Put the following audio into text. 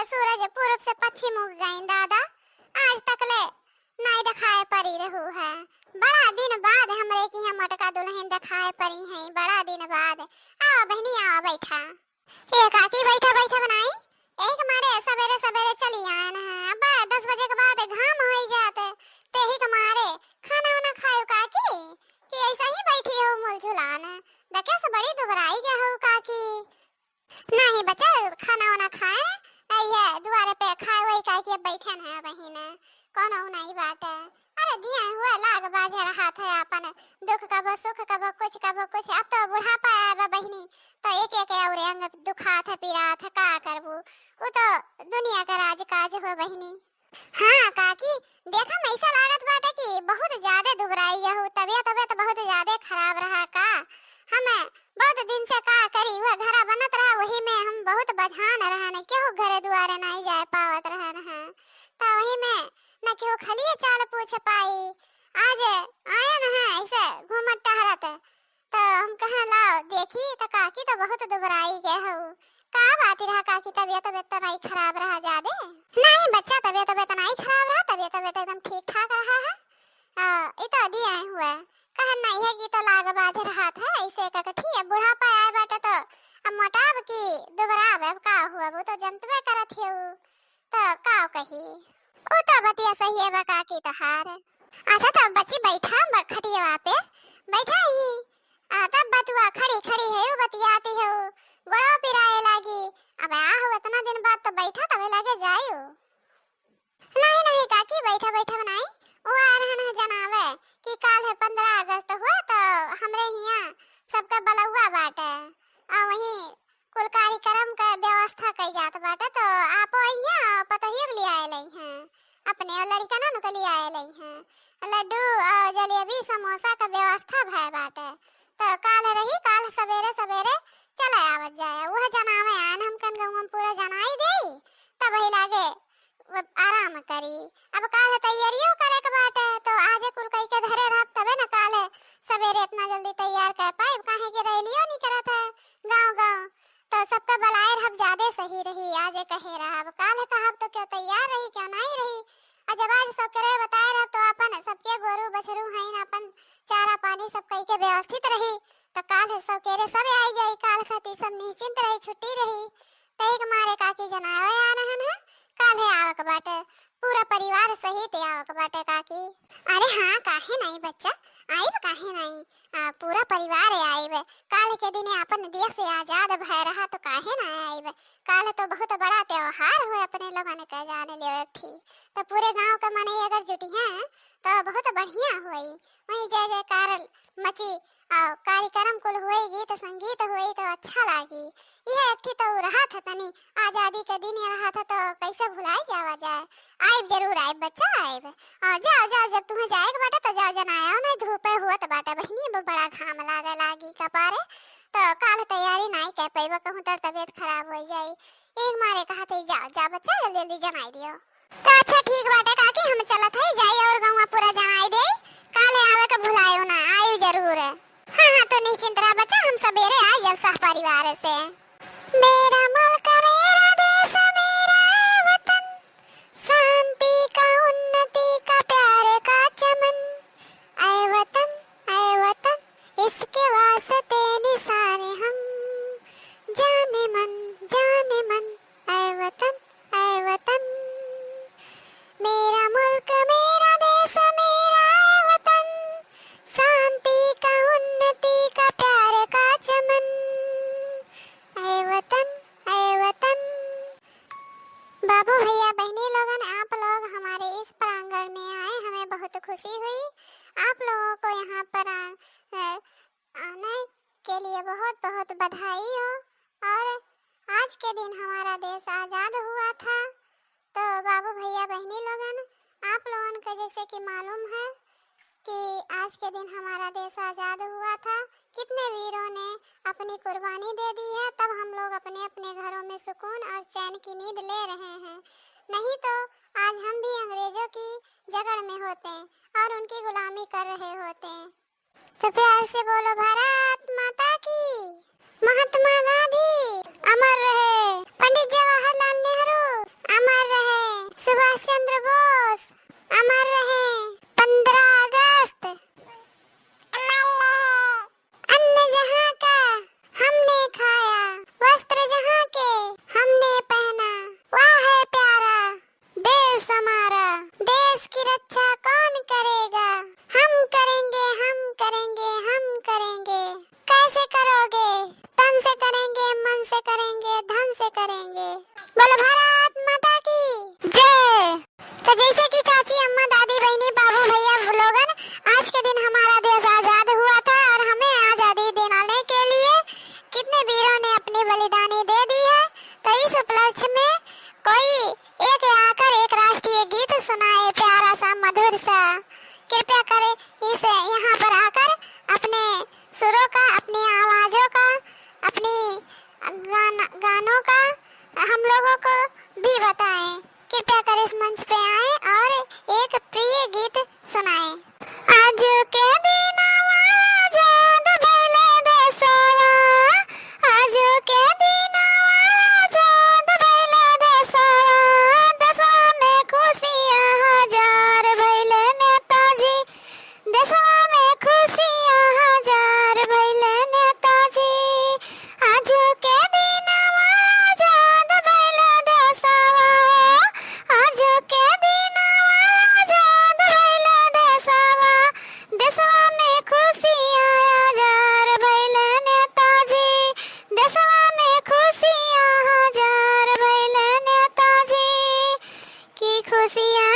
सूरज पूरब से पश्चिम उग गई दादा, आज तक ले नहीं दिखाए परी रहू है। बड़ा दिन बाद हमरे की यहाँ मटका दुल्हन दिखाए परी है, बड़ा दिन बाद। आओ बहनी आओ बैठा। ये काकी बैठा बैठा बनाई एक मारे सवेरे सवेरे चली आए ना। अब 10 बजे के बाद घाम हो जाते ते ही के मारे खाना वाना खाओ काकी कि ऐसा ही बैठी हो मूल झुलान। देखे से बड़ी दुबराई गया हो काकी। नहीं बच्चा खाना वाना खाए आई है दुआरे पे खाए वही काकी अब बैठे हैं बहन कौन नहीं बात। अरे दिया हुआ लाग बाजे रहा था अपन दुख कब सुख कब कुछ अब तो बुढ़ापा आया बहनी तो एक और अंग दुखा था पीरा था का करबू वो तो दुनिया का राजकाज हो बहनी। हाँ काकी देखा मैं ऐसा लागत बाटे कि बहुत ज्यादा दुबराई हो, तबियत बहुत ज्यादा खराब रहा का। हमें बहुत दिन से का करी हुआ घर बनत रहा वही में हम बहुत बझान रहा न क्यों घरे दुआरे नहीं जाए पावत रहा न तो वही में न क्यों खलिए चाल पूछ पाई। आज आया न है ऐसे घूमत टहरत तो हम कहा लाओ देखी तो काकी तो बहुत दुबराई गए हो। का बात रहा काकी तबियत तो नहीं खराब रहा ज्यादा? नहीं बच्चा तबियत नहीं खराब रहा, तबियत एकदम ठीक ठाक रहा है। इतना दिया हुआ कहन नहीं है कि तो लाग बाज रहा था ऐसे ककठी अब बुढ़ापा आए बाटे तो अब मोटाब की दुबराब अब का हुआ वो तो जनतबे करत है तो का कही ओ तो बतिया सही है बका की तो हार। अच्छा तो बच्ची बैठा खटिया पे बैठा ही तब बतुआ खड़ी है वो बतियाती है गोड़ा पिराए लागी। अब आ हो इतना दिन बाद तो बैठा तब लगे जायो। नहीं काकी बैठा बनाई वो आ रहा है जनावे कि काल है 15 अगस्त हुआ तो हमरे यहाँ सबका बलुआ बाटे और वही कुल कार्यक्रम का व्यवस्था कई जात बाटे तो आप यहाँ पता ही ले आए लई हैं अपने और लड़का ना नुक ले आए लई हैं लड्डू और जलेबी समोसा का व्यवस्था भय बाटे तो काल रही काल सवेरे चले आवत जाए वह जनावे आन हम कन गाँव पूरा जनाई दे तब ही लागे आराम करी। अब काल तैयारियों करे के बाटे तो आज कुल कई के धरे रहत तबे न काल सवेरे इतना जल्दी तैयार कर पाए काहे के रैलियो नहीं करत है गांव तो सबका बलाए रह ज्यादा सही रही। आज कहे रहा अब काल कहब तो क्या तैयार रही क्या नहीं रही। जब आज सब करे बताए रह तो अपन सबके गोरू बछरू हैं अपन चारा पानी सब कई के व्यवस्थित रही तो काल सब केरे सब आई जाई काल खाती सब निश्चिंत रही छुट्टी रही तई के मारे काकी जनावे आ रहन है काल है आवक बाटे पूरा परिवार सहित आवक बाटे काकी। अरे हाँ काहे नहीं बच्चा आईब काहे नहीं पूरा परिवार आईब काल के दिन अपन देश से आजाद भय रहा तो काहे ना आईब। काल तो बहुत बड़ा त्योहार हुए अपने लोगन के जाने ले थी तो पूरे गांव के मने अगर जुटी हैं तो बहुत बढ़िया हुई वही जय जयकार मची और कार्यक्रम कुल होएगी तो संगीत हुई तो अच्छा लागी। यह एक तो रहा था तनी आजादी के दिन रहा था तो कैसे भुलाई जावा जाए। आइब जरूर आइब बच्चा आइब जाओ जब तुम्हें जाएगा बाटे तो जाओ जनाया नहीं धूपे हुआ तो बाटे बहनी बड़ा घाम लागे लागी कपारे तो काल तैयारी नहीं कर पाइबा कहूं तो तबीयत खराब हो जाई एक मारे कहा थे जा बच्चा जल्दी जनाई दियो तो अच्छा ठीक बाटे काकी हम चलत है जाई और गांव पूरा जनाई दे काले आवे के भुलायो ना आयु जरूर। हाँ तो निश्चिंत रह बच्चा हम सवेरे आ जब सह परिवार से। मेरा मुल्क मेरा देश मेरा वतन शांति का उन्नति का प्यार का चमन ऐ वतन इसके वास्ते निसारे हम जाने मन ऐ वतन मेरा मुल्क मेरा देश मेरा वतन शांति का उन्नति का प्यार का चमन ऐ वतन। बाबू भैया बहनी लोगन आप लोग हमारे इस प्रांगण में आए हमें बहुत खुशी हुई। आप लोगों को यहाँ पर आने के लिए बहुत बहुत बधाई हो। और आज के दिन हमारा देश आज़ाद हुआ था तो बाबू भैया बहनी लोगन आप लोगों को जैसे कि मालूम है कि आज के दिन हमारा देश आज़ाद हुआ था कितने वीरों ने अपनी कुर्बानी दे दी है तब हम लोग अपने अपने घरों में सुकून और चैन की नींद ले रहे हैं। नहीं तो आज हम भी अंग्रेजों की जगड़ में होते और उनकी गुलामी कर रहे होते। तो प्यार से बोलो भारत माता की, महात्मा गांधी अमर रहे, पंडित जवाहरलाल नेहरू तो जैसे कि चाची अम्मा दादी बहनी बाबू भैया लोगन, आज के दिन हमारा देश आजाद हुआ था और हमें आजादी दिलाने के लिए कितने वीरों ने अपनी बलिदानी दे दी है। तो इस उपलक्ष्य में कोई एक आकर एक राष्ट्रीय गीत सुनाए, प्यारा सा मधुर सा। कृपया करें इस यहाँ पर आकर अपने सुरों का, अपनी आवाजों का, अपनी गानों का हम लोगों को भी बताएं। कृपया कर इस मंच पे आए और एक प्रिय गीत सुनाएं। आज के दिन आजाद भइले देशवा, आज के दिन आजाद भइले देशवा, देशवा में खुशियाँ हजार भइले नेताजी, देशवा में खुशियाँ हजार भइले नेताजी। आज के दिन आजाद भइले देशवा, आज के दिन आजाद भइले देशवा, देशवा में खुशियाँ हजार भइले नेताजी, देशवा में खुशियाँ हजार भइले नेताजी। की खुशियाँ